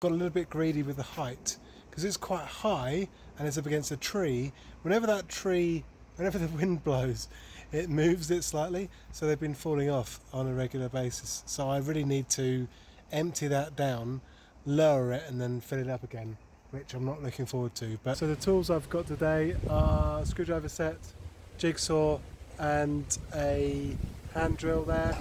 Got a little bit greedy with the height because it's quite high and it's up against a tree. Whenever the wind blows, it moves it slightly, so they've been falling off on a regular basis. So I really need to empty that down, lower it, and then fill it up again, which I'm not looking forward to. But so the tools I've got today are screwdriver set, jigsaw, and a hand drill there.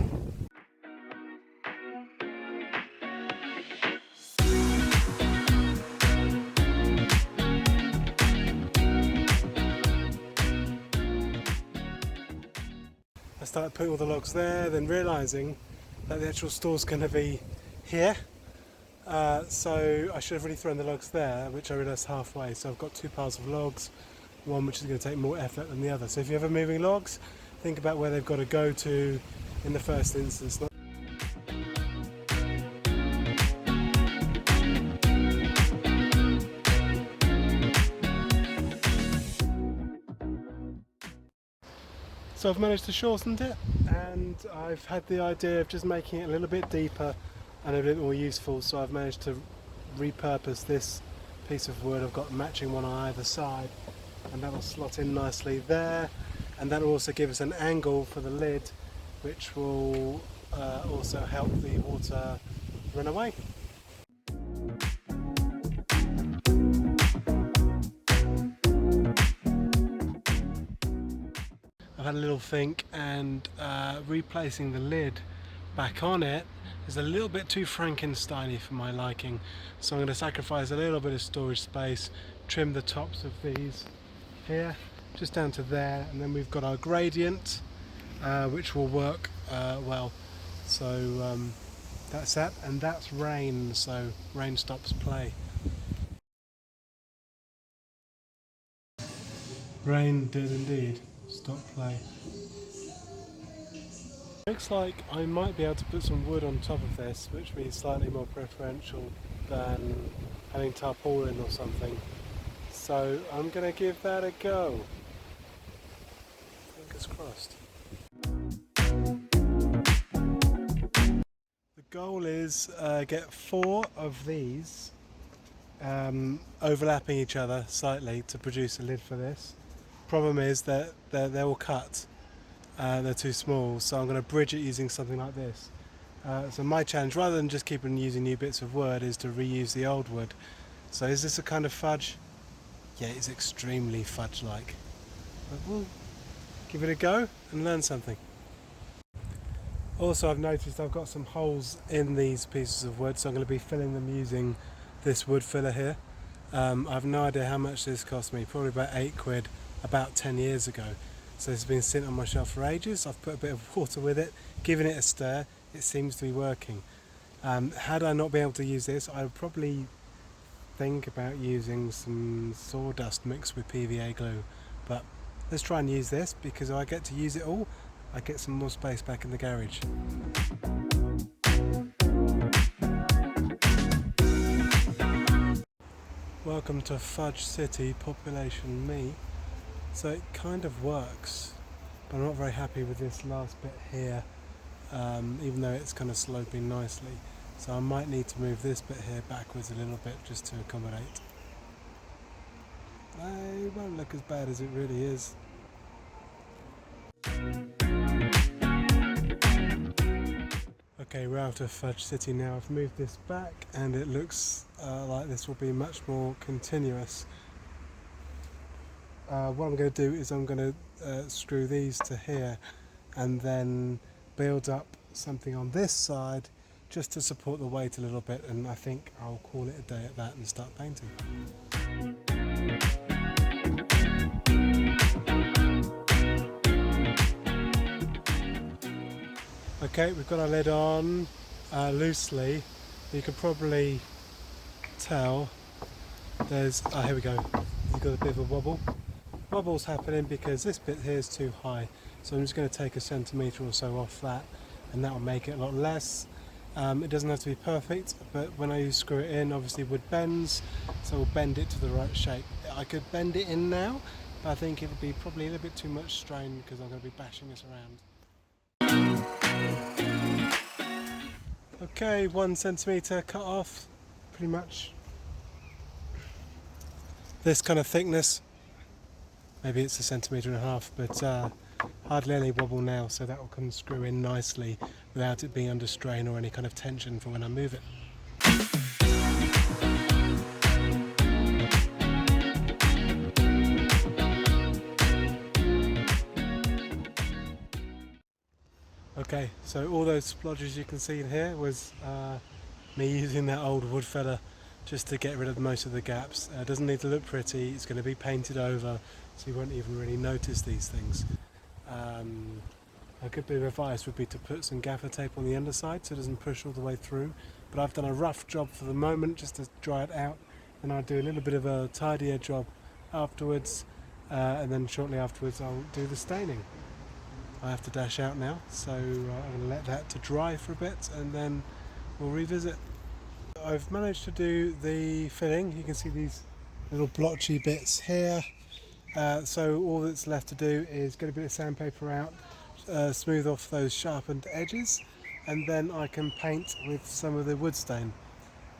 I started putting all the logs there, then realising that the actual store's going to be here. So I should have really thrown the logs there, which I realised halfway. So I've got two piles of logs, one which is going to take more effort than the other. So if you're ever moving logs, think about where they've got to go to in the first instance. So I've managed to shorten it, and I've had the idea of just making it a little bit deeper and a little more useful. So I've managed to repurpose this piece of wood. I've got a matching one on either side, and that will slot in nicely there, and that will also give us an angle for the lid, which will also help the water run away. I've had a little think, and replacing the lid back on it is a little bit too Frankenstein-y for my liking, so I'm going to sacrifice a little bit of storage space, trim the tops of these here just down to there, and then we've got our gradient which will work well. So that's that, and that's rain, so rain stops play. Rain did indeed stop play. Looks like I might be able to put some wood on top of this, which means slightly more preferential than having tarpaulin or something. So I'm going to give that a go. Fingers crossed. The goal is get 4 of these overlapping each other slightly to produce a lid for this. Problem is that they're all cut. They're too small, so I'm going to bridge it using something like this. So my challenge, rather than just keep on using new bits of wood, is to reuse the old wood. So is this a kind of fudge? Yeah, it's extremely fudge-like. But we'll give it a go and learn something. Also, I've noticed I've got some holes in these pieces of wood, so I'm going to be filling them using this wood filler here. I have no idea how much this cost me, probably about £8 about 10 years ago. So it's been sitting on my shelf for ages. I've put a bit of water with it, given it a stir. It seems to be working. Had I not been able to use this, I would probably think about using some sawdust mixed with PVA glue. But let's try and use this, because if I get to use it all, I get some more space back in the garage. Welcome to Fudge City, population me. So it kind of works, but I'm not very happy with this last bit here, even though it's kind of sloping nicely. So I might need to move this bit here backwards a little bit just to accommodate. It won't look as bad as it really is. Okay, we're out of Fudge City now. I've moved this back, and it looks like this will be much more continuous. What I'm going to do is I'm going to screw these to here, and then build up something on this side just to support the weight a little bit, and I think I'll call it a day at that and start painting. Okay, we've got our lid on loosely. You can probably tell there's, here we go, you've got a bit of a wobble. Wobble's happening because this bit here is too high, so I'm just going to take a centimetre or so off that, and that will make it a lot less. It doesn't have to be perfect, but when I screw it in, obviously wood bends, so we'll bend it to the right shape. I could bend it in now, but I think it would be probably a little bit too much strain because I'm going to be bashing this around. Okay, 1 centimetre cut off, pretty much this kind of thickness. Maybe it's 1.5 centimetres, but hardly any wobble now, so that will come screw in nicely without it being under strain or any kind of tension for when I move it. Okay, so all those splodges you can see in here was me using that old wood filler just to get rid of most of the gaps. It doesn't need to look pretty, it's going to be painted over, so you won't even really notice these things. A good bit of advice would be to put some gaffer tape on the underside so it doesn't push all the way through, but I've done a rough job for the moment just to dry it out, and I'll do a little bit of a tidier job afterwards, and then shortly afterwards I'll do the staining. I have to dash out now, so I'm going to let that to dry for a bit and then we'll revisit. I've managed to do the filling. You can see these little blotchy bits here, so all that's left to do is get a bit of sandpaper out, smooth off those sharpened edges, and then I can paint with some of the wood stain,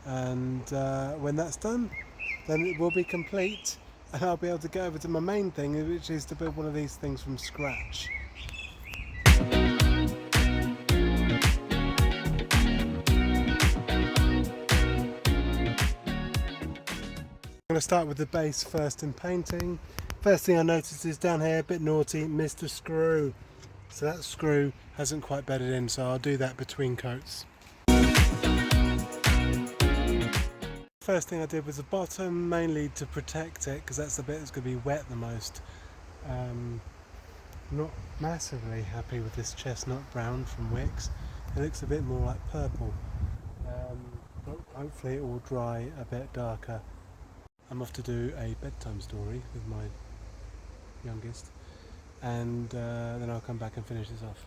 and when that's done then it will be complete and I'll be able to go over to my main thing, which is to build one of these things from scratch. I'm going to start with the base first in painting. First thing I noticed is down here, a bit naughty, missed a screw. So that screw hasn't quite bedded in, so I'll do that between coats. First thing I did was the bottom, mainly to protect it, because that's the bit that's going to be wet the most. Not massively happy with this chestnut brown from Wix. It looks a bit more like purple, but hopefully it will dry a bit darker. I'm off to do a bedtime story with my youngest, and then I'll come back and finish this off.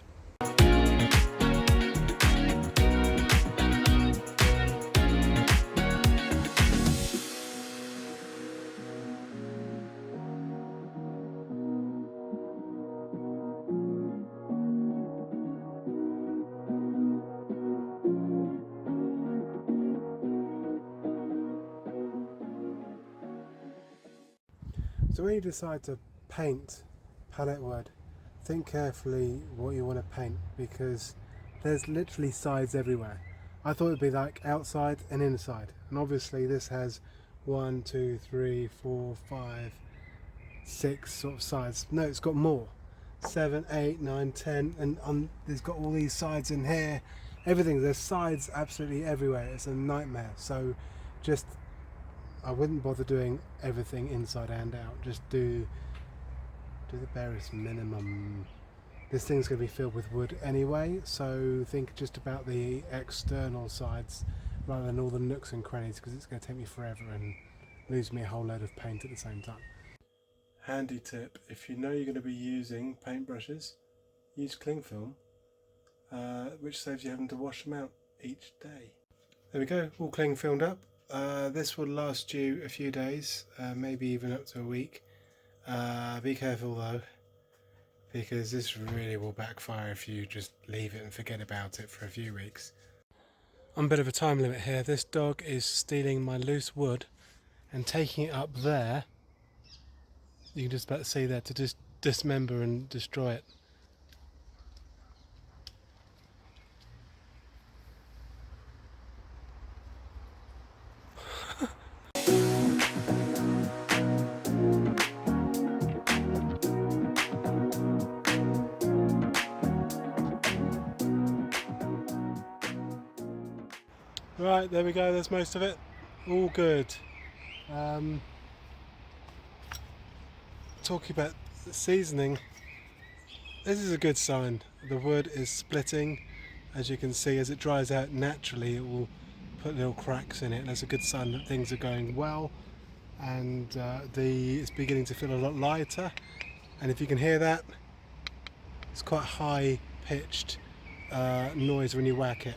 So when you decide to paint palette wood, think carefully what you want to paint, because there's literally sides everywhere. I thought it'd be like outside and inside, and obviously this has 1, 2, 3, 4, 5, 6 sort of sides. No, it's got more. 7, 8, 9, 10, and there's got all these sides in here. Everything, there's sides absolutely everywhere. It's a nightmare. So just, I wouldn't bother doing everything inside and out. Just do the barest minimum. This thing's going to be filled with wood anyway, so think just about the external sides rather than all the nooks and crannies, because it's going to take me forever and lose me a whole load of paint at the same time. Handy tip: if you know you're going to be using paintbrushes, use cling film, which saves you having to wash them out each day. There we go, all cling filmed up. This will last you a few days, maybe even up to a week. Be careful though, because this really will backfire if you just leave it and forget about it for a few weeks. I'm a bit of a time limit here. This dog is stealing my loose wood and taking it up there. You can just about see there, to just dismember and destroy it. Right, there we go, there's most of it. All good. Talking about seasoning, this is a good sign. The wood is splitting. As you can see, as it dries out naturally, it will put little cracks in it. That's a good sign that things are going well, and it's beginning to feel a lot lighter. And if you can hear that, it's quite high pitched noise when you whack it.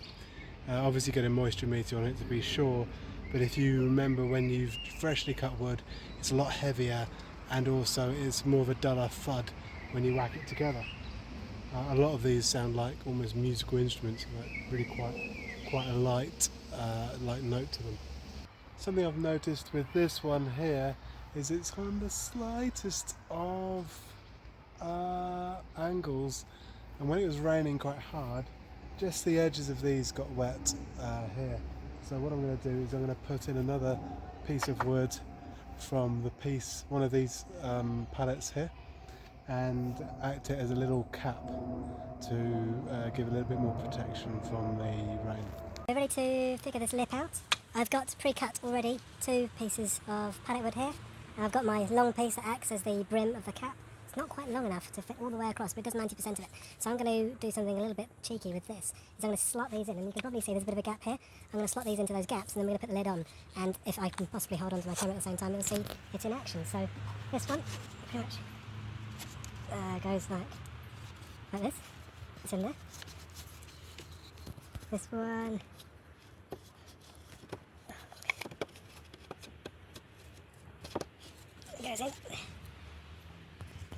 Obviously get a moisture meter on it to be sure, but if you remember when you've freshly cut wood, it's a lot heavier, and also it's more of a duller thud when you whack it together. A lot of these sound like almost musical instruments, like really quite a light note to them. Something I've noticed with this one here is it's on the slightest of angles, and when it was raining quite hard, just the edges of these got wet here. So what I'm going to do is I'm going to put in another piece of wood from one of these pallets here, and act it as a little cap to give a little bit more protection from the rain. We're ready to figure this lip out. I've got pre-cut already 2 pieces of pallet wood here, and I've got my long piece that acts as the brim of the cap. It's not quite long enough to fit all the way across, but it does 90% of it. So I'm going to do something a little bit cheeky with this. I'm going to slot these in, and you can probably see there's a bit of a gap here. I'm going to slot these into those gaps, and then we're going to put the lid on. And if I can possibly hold on to my camera at the same time, you'll see it's in action. So this one pretty much goes like this. It's in there. This one goes in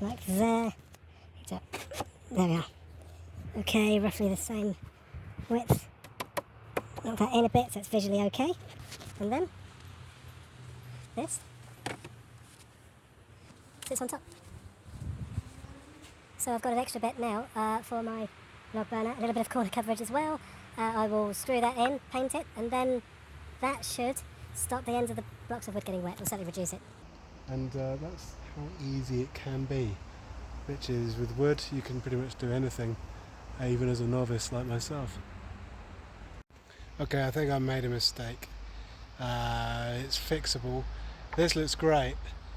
like there. There we are. Okay, roughly the same width. Knock that in a bit so it's visually okay. And then this sits on top. So I've got an extra bit now for my log burner, a little bit of corner coverage as well. I will screw that in, paint it, and then that should stop the ends of the blocks of wood getting wet, or certainly reduce it. And that's how easy it can be, which is with wood you can pretty much do anything, even as a novice like myself. Okay, I think I made a mistake. It's fixable. This looks great,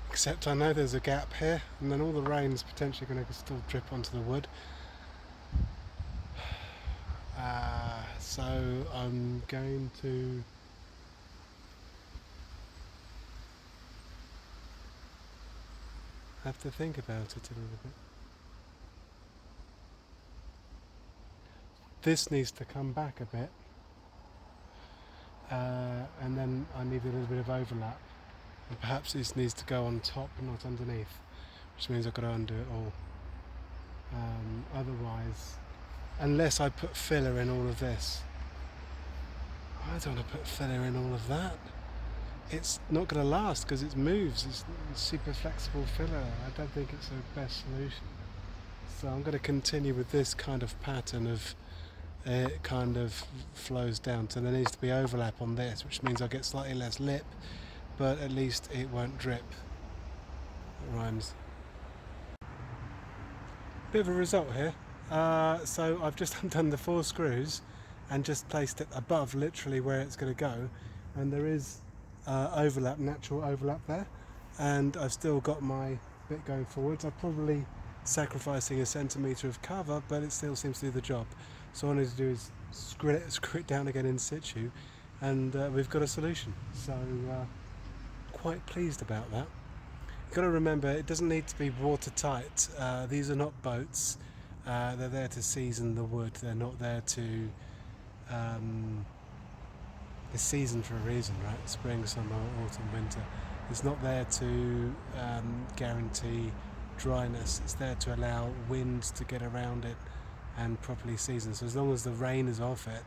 except I know there's a gap here, and then all the rain's potentially going to still drip onto the wood. So I'm going to have to think about it a little bit. This needs to come back a bit, and then I need a little bit of overlap, and perhaps this needs to go on top and not underneath, which means I've got to undo it all. Otherwise, unless I put filler in all of this, I don't want to put filler in all of that. It's not going to last because it moves. It's super flexible filler. I don't think it's the best solution. So I'm going to continue with this kind of pattern of it kind of flows down. So there needs to be overlap on this, which means I'll get slightly less lip, but at least it won't drip. It rhymes. Bit of a result here. So I've just undone the 4 screws and just placed it above literally where it's going to go, and there is overlap, natural overlap there, and I've still got my bit going forwards. I'm probably sacrificing a centimetre of cover, but it still seems to do the job. So all I need to do is screw it down again in situ, and we've got a solution. So quite pleased about that. You've got to remember, it doesn't need to be watertight. These are not boats. They're there to season the wood. They're not there to it's seasoned for a reason, right? Spring, summer, autumn, winter. It's not there to guarantee dryness. It's there to allow wind to get around it and properly season. So as long as the rain is off it,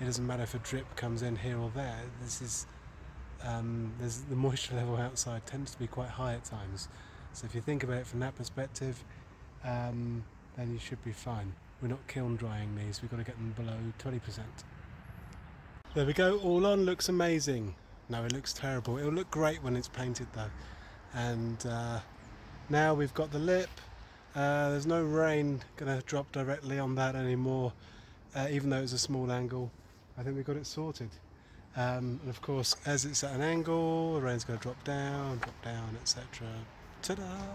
it doesn't matter if a drip comes in here or there. This is there's the moisture level outside tends to be quite high at times. So if you think about it from that perspective, then you should be fine. We're not kiln drying these. We've got to get them below 20%. There we go, all on, looks amazing. No, it looks terrible. It'll look great when it's painted though. And now we've got the lip. There's no rain going to drop directly on that anymore, even though it's a small angle. I think we've got it sorted. And of course, as it's at an angle, the rain's going to drop down, etc. Ta-da!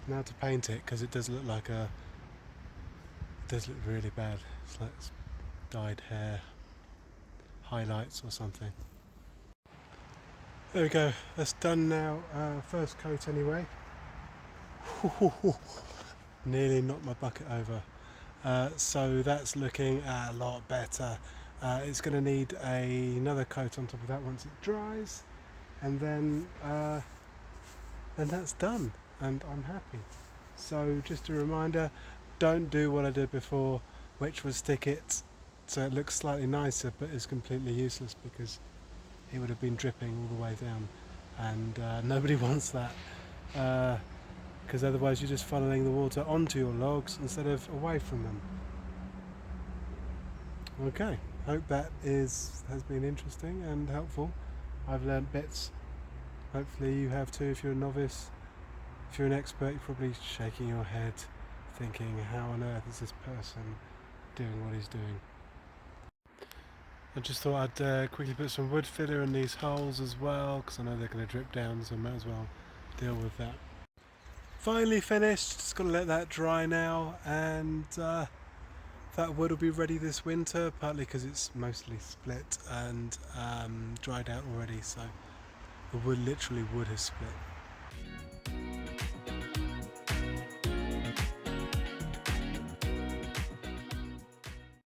Now to paint it, because it does look like it does look really bad. It's like it's dyed hair. Highlights or something. There we go, that's done now. First coat anyway. Nearly knocked my bucket over. So that's looking a lot better. It's going to need another coat on top of that once it dries, and then that's done, and I'm happy. So just a reminder, don't do what I did before, which was stick it so it looks slightly nicer, but it's completely useless because it would have been dripping all the way down, and nobody wants that, because otherwise you're just funneling the water onto your logs instead of away from them. Okay, hope that has been interesting and helpful. I've learnt bits. Hopefully you have too if you're a novice. If you're an expert, you're probably shaking your head thinking, how on earth is this person doing what he's doing? I just thought I'd quickly put some wood filler in these holes as well, because I know they're going to drip down, so I might as well deal with that. Finally finished, just got to let that dry now, and that wood will be ready this winter, partly because it's mostly split and dried out already, so the wood literally would have split.